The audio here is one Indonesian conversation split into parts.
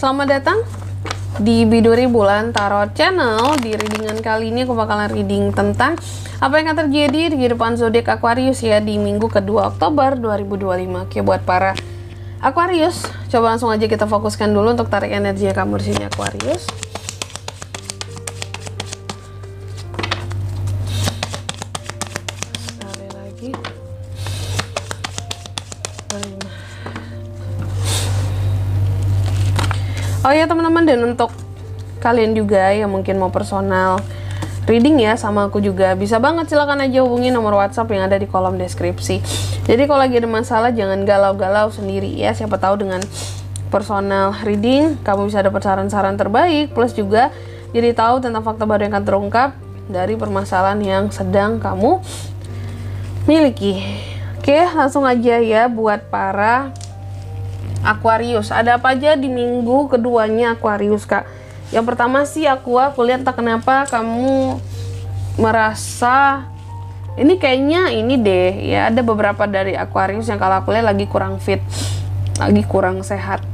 Selamat datang di Biduri Bulan Tarot Channel. Di readingan kali ini aku bakalan reading tentang apa yang akan terjadi di kehidupan zodiak Aquarius ya di minggu kedua Oktober 2025. Oke, buat para Aquarius, coba langsung aja kita fokuskan dulu untuk tarik energi kamu di sini Aquarius. Sekali lagi. Oh ya teman-teman, dan untuk kalian juga yang mungkin mau personal reading ya sama aku juga, bisa banget, silakan aja hubungi nomor WhatsApp yang ada di kolom deskripsi. Jadi kalau lagi ada masalah jangan galau-galau sendiri ya, siapa tahu dengan personal reading kamu bisa dapat saran-saran terbaik, plus juga jadi tahu tentang fakta baru yang akan terungkap dari permasalahan yang sedang kamu miliki. Oke, langsung aja ya buat para Aquarius. Ada apa aja di minggu keduanya Aquarius, Kak? Yang pertama sih aku lihat tak kenapa kamu merasa ini kayaknya ini deh ya, ada beberapa dari Aquarius yang kalau aku lihat lagi kurang fit, lagi kurang sehat,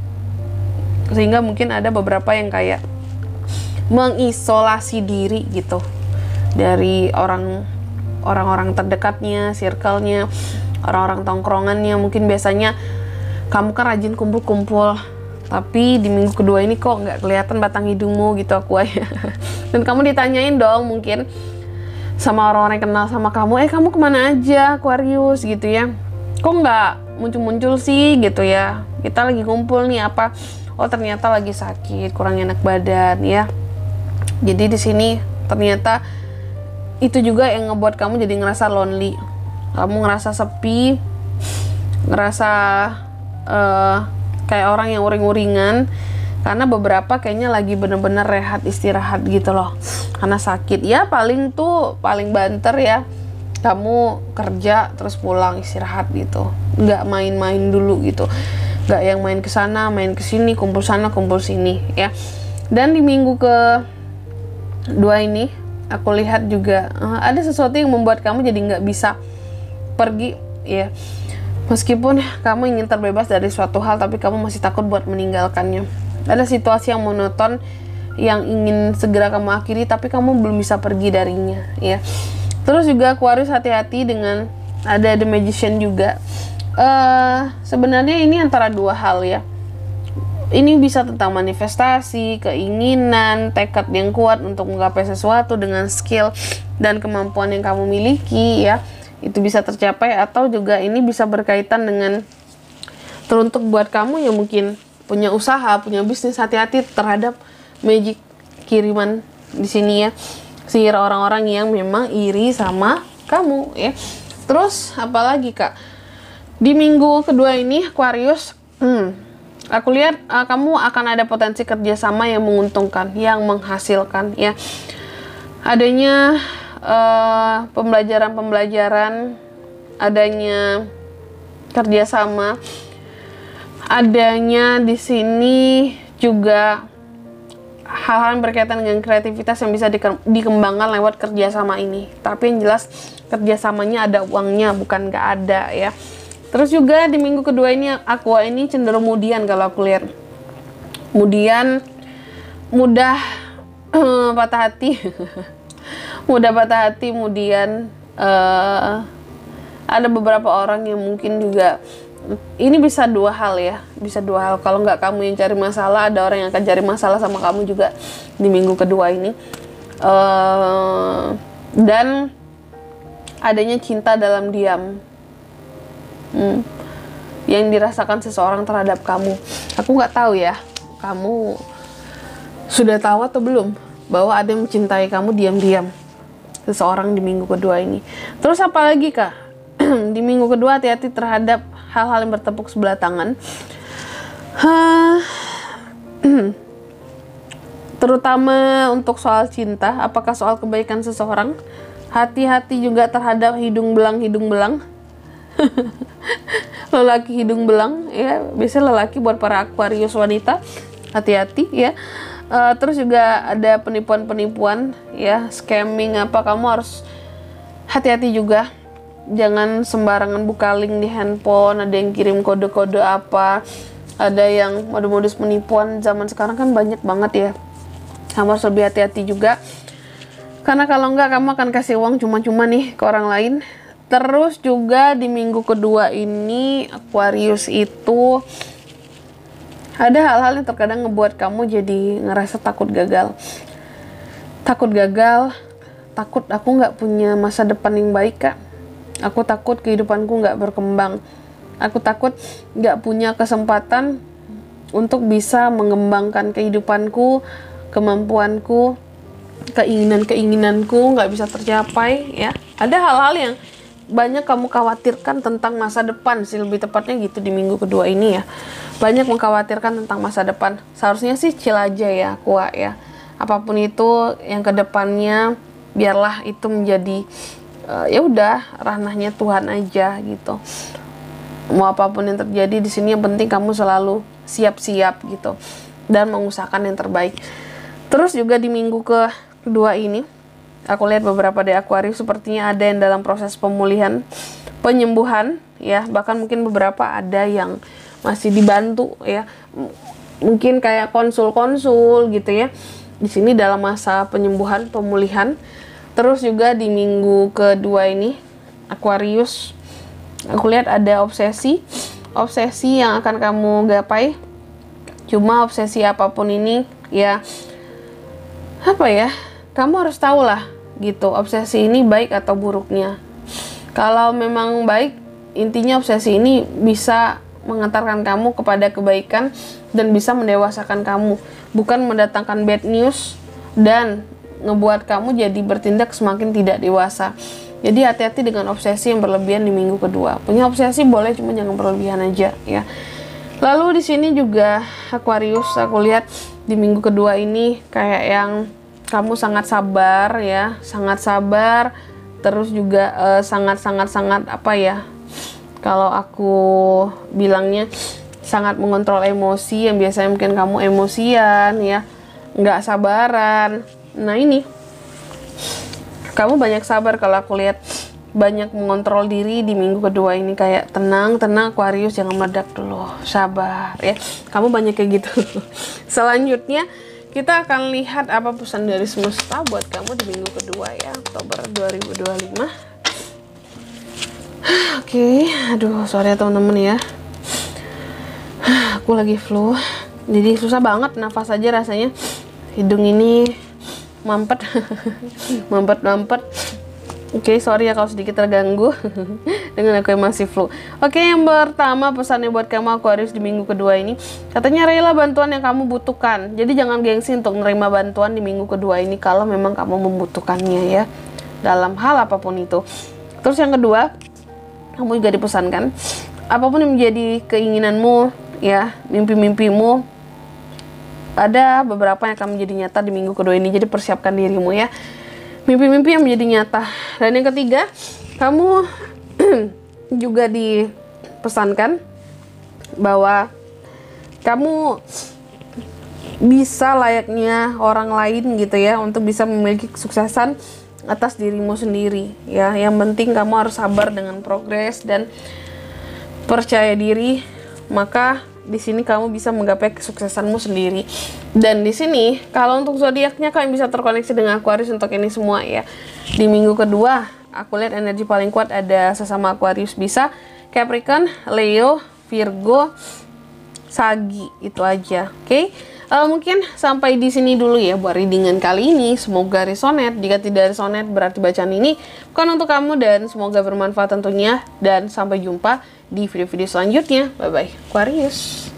sehingga mungkin ada beberapa yang kayak mengisolasi diri gitu dari orang-orang terdekatnya, circle-nya, orang-orang tongkrongannya. Mungkin biasanya kamu kan rajin kumpul-kumpul, tapi di minggu kedua ini kok nggak kelihatan batang hidungmu gitu aku ya. Dan kamu ditanyain dong mungkin sama orang-orang yang kenal sama kamu, kamu kemana aja Aquarius gitu ya, kok nggak muncul-muncul sih gitu ya, kita lagi kumpul nih apa, oh ternyata lagi sakit, kurang enak badan ya. Jadi di sini ternyata itu juga yang ngebuat kamu jadi ngerasa lonely, kamu ngerasa sepi, ngerasa kayak orang yang uring-uringan, karena beberapa kayaknya lagi bener-bener rehat istirahat gitu loh karena sakit ya. Paling banter ya kamu kerja terus pulang istirahat gitu, nggak main-main dulu gitu, nggak yang main kesana main kesini, kumpul sana kumpul sini ya. Dan di minggu kedua ini aku lihat juga ada sesuatu yang membuat kamu jadi nggak bisa pergi ya. Meskipun kamu ingin terbebas dari suatu hal, tapi kamu masih takut buat meninggalkannya. Ada situasi yang monoton yang ingin segera kamu akhiri, tapi kamu belum bisa pergi darinya ya. Terus juga Aquarius hati-hati dengan ada The Magician juga. Sebenarnya ini antara dua hal ya. Ini bisa tentang manifestasi, keinginan, tekad yang kuat untuk menggapai sesuatu dengan skill dan kemampuan yang kamu miliki ya. Itu bisa tercapai, atau juga ini bisa berkaitan dengan teruntuk buat kamu yang mungkin punya usaha, punya bisnis. Hati-hati terhadap magic kiriman di sini ya, sihir orang-orang yang memang iri sama kamu ya. Terus apalagi Kak di minggu kedua ini Aquarius, aku lihat kamu akan ada potensi kerjasama yang menguntungkan, yang menghasilkan ya. Adanya pembelajaran, adanya kerjasama, adanya di sini juga hal-hal yang berkaitan dengan kreativitas yang bisa dikembangkan lewat kerjasama ini. Tapi yang jelas kerjasamanya ada uangnya, bukan nggak ada ya. Terus juga di minggu kedua ini Aqua ini cenderung kemudian, kalau aku lihat kemudian mudah patah hati. Mudah patah hati, kemudian ada beberapa orang yang mungkin juga, ini bisa dua hal ya, bisa dua hal. Kalau nggak kamu yang cari masalah, ada orang yang akan cari masalah sama kamu juga di minggu kedua ini. Dan adanya cinta dalam diam yang dirasakan seseorang terhadap kamu. Aku nggak tahu ya, kamu sudah tahu atau belum bahwa ada yang mencintai kamu diam-diam, seseorang di minggu kedua ini. Terus apa lagi Kak? Di minggu kedua hati-hati terhadap hal-hal yang bertepuk sebelah tangan. Terutama untuk soal cinta, apakah soal kebaikan seseorang. Hati-hati juga terhadap hidung belang. Lelaki hidung belang ya, biasanya lelaki buat para Aquarius wanita, hati-hati ya. Terus juga ada penipuan-penipuan ya, scamming apa, kamu harus hati-hati juga. Jangan sembarangan buka link di handphone, ada yang kirim kode-kode apa, ada yang modus-modus penipuan zaman sekarang kan banyak banget ya. Kamu harus lebih hati-hati juga, karena kalau enggak kamu akan kasih uang cuma-cuma nih ke orang lain. Terus juga di minggu kedua ini Aquarius itu ada hal-hal yang terkadang ngebuat kamu jadi ngerasa takut gagal. Takut gagal, takut aku nggak punya masa depan yang baik, Kak. Aku takut kehidupanku nggak berkembang. Aku takut nggak punya kesempatan untuk bisa mengembangkan kehidupanku, kemampuanku, keinginanku nggak bisa tercapai ya. Ada hal-hal yang banyak kamu khawatirkan tentang masa depan sih, lebih tepatnya gitu di minggu kedua ini ya. Banyak mengkhawatirkan tentang masa depan. Seharusnya sih chill aja ya, kuat ya. Apapun itu yang kedepannya biarlah itu menjadi ya udah ranahnya Tuhan aja gitu. Mau apapun yang terjadi di sini, yang penting kamu selalu siap-siap gitu dan mengusahakan yang terbaik. Terus juga di minggu kedua ini aku lihat beberapa dari Aquarius sepertinya ada yang dalam proses pemulihan, penyembuhan ya, bahkan mungkin beberapa ada yang masih dibantu ya. Mungkin kayak konsul-konsul gitu ya. Di sini dalam masa penyembuhan, pemulihan. Terus juga di minggu kedua ini Aquarius aku lihat ada obsesi yang akan kamu gapai. Cuma obsesi apapun ini ya, apa ya, kamu harus tahu lah gitu, obsesi ini baik atau buruknya. Kalau memang baik, intinya obsesi ini bisa mengantarkan kamu kepada kebaikan dan bisa mendewasakan kamu, bukan mendatangkan bad news dan ngebuat kamu jadi bertindak semakin tidak dewasa. Jadi hati-hati dengan obsesi yang berlebihan di minggu kedua. Punya obsesi boleh, cuma jangan berlebihan aja ya. Lalu di sini juga Aquarius aku lihat di minggu kedua ini kayak yang kamu sangat sabar ya, sangat sabar. Terus juga sangat apa ya, kalau aku bilangnya sangat mengontrol emosi, yang biasanya mungkin kamu emosian ya, nggak sabaran. Nah ini kamu banyak sabar, kalau aku lihat banyak mengontrol diri di minggu kedua ini, kayak tenang Aquarius, jangan meledak dulu, sabar ya. Kamu banyak kayak gitu. Selanjutnya kita akan lihat apa pesan dari semesta buat kamu di minggu kedua ya, Oktober 2025. Oke, aduh sorry ya teman-teman ya. Aku lagi flu, jadi susah banget nafas aja rasanya. Hidung ini mampet. mampet. Oke, sorry ya kalau sedikit terganggu dengan aku yang masih flu. Oke, yang pertama pesannya buat kamu Aquarius di minggu kedua ini, katanya rela bantuan yang kamu butuhkan. Jadi jangan gengsi untuk menerima bantuan di minggu kedua ini kalau memang kamu membutuhkannya ya, dalam hal apapun itu. Terus yang kedua, kamu juga dipesankan apapun yang menjadi keinginanmu ya, mimpi-mimpimu, ada beberapa yang akan menjadi nyata di minggu kedua ini. Jadi persiapkan dirimu ya, mimpi-mimpi yang menjadi nyata. Dan yang ketiga, kamu juga dipesankan bahwa kamu bisa layaknya orang lain gitu ya, untuk bisa memiliki kesuksesan atas dirimu sendiri ya. Yang penting kamu harus sabar dengan progres dan percaya diri, maka di sini kamu bisa menggapai kesuksesanmu sendiri. Dan di sini kalau untuk zodiaknya kalian bisa terkoneksi dengan Aquarius untuk ini semua ya. Di minggu kedua aku lihat energi paling kuat ada sesama Aquarius, bisa Capricorn, Leo, Virgo, Sagi, itu aja. Oke. Mungkin sampai di sini dulu ya buat readingan kali ini. Semoga resonate. Jika tidak resonate berarti bacaan ini bukan untuk kamu, dan semoga bermanfaat tentunya. Dan sampai jumpa di video-video selanjutnya. Bye bye Aquarius.